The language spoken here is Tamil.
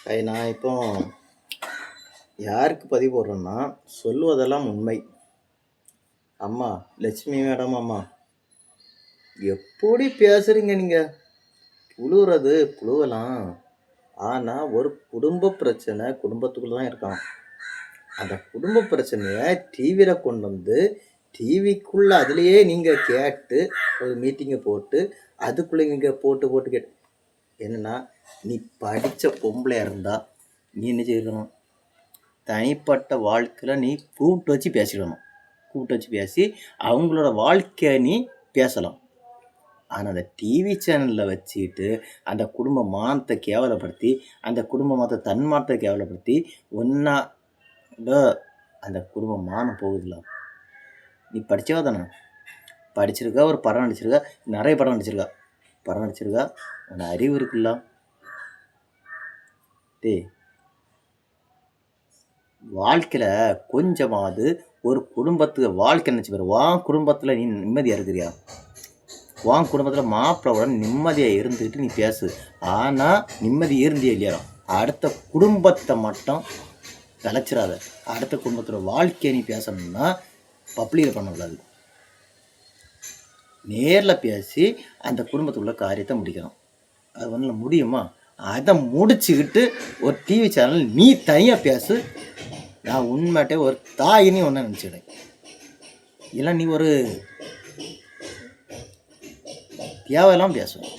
நான் இப்போ யாருக்கு பதிவு போடுறேன்னா, சொல்லுவதெல்லாம் உண்மை. அம்மா லட்சுமி மேடம் அம்மா, எப்படி பேசுறீங்க நீங்க? புழுவுறது புழுவலாம். ஆனால் ஒரு குடும்ப பிரச்சனை குடும்பத்துக்குள்ள தான் இருக்கான். அந்த குடும்ப பிரச்சனையை டிவியில் கொண்டு வந்து டிவிக்குள்ளே அதுலேயே நீங்கள் கேட்டு ஒரு மீட்டிங்கை போட்டு அதுக்குள்ளே நீங்கள் போட்டு கேட்டு என்னென்னா, நீ படித்த பொம்பளையாக இருந்தால் நீ என்ன செய்யணும்? தனிப்பட்ட வாழ்க்கையில் நீ கூப்பிட்டு வச்சு பேசிடணும். கூப்பிட்டு வச்சு பேசி அவங்களோட வாழ்க்கையை நீ பேசலாம். ஆனால் அந்த டிவி சேனலில் வச்சுக்கிட்டு அந்த குடும்ப மானத்தை கேவலப்படுத்தி, அந்த குடும்ப மானத்தை தன்மானத்தை கேவலப்படுத்தி ஒன்றா அந்த குடும்ப மானம் போகுதுல. நீ படித்தவா தானே? படிச்சிருக்கா, ஒரு படம் நடிச்சிருக்கா, நிறைய படம் நடிச்சிருக்கா, உன்னை அறிவு இருக்குல்ல? வாழ்க்கையில் கொஞ்சமாவது ஒரு குடும்பத்துக்கு வாழ்க்கை நினச்சி பாரு. உன் குடும்பத்தில் நீ நிம்மதியாக இருக்கிறியா? உன் குடும்பத்தில் மாப்பிள்ளோட நிம்மதியாக இருந்துக்கிட்டு நீ பேசு. ஆனால் நிம்மதி இருந்தியே இல்லையா? அடுத்த குடும்பத்தை மட்டும் விளைச்சிடாத. அடுத்த குடும்பத்தோட வாழ்க்கையை நீ பேசணும்னா பப்ளிக்கில் பண்ணக்கூடாது. நேரில் பேசி அந்த குடும்பத்துக்குள்ள காரியத்தை முடிக்கணும். அது வந்து முடியுமா? அதை முடிச்சுக்கிட்டு ஒரு டிவி சேனல் நீ தனியாக பேசு. நான் உண்மையிட்டே ஒரு தாயினி ஒன்று நினச்சிக்கிறேன். இல்லை நீ ஒரு தேவையெல்லாம் பேசுவேன்.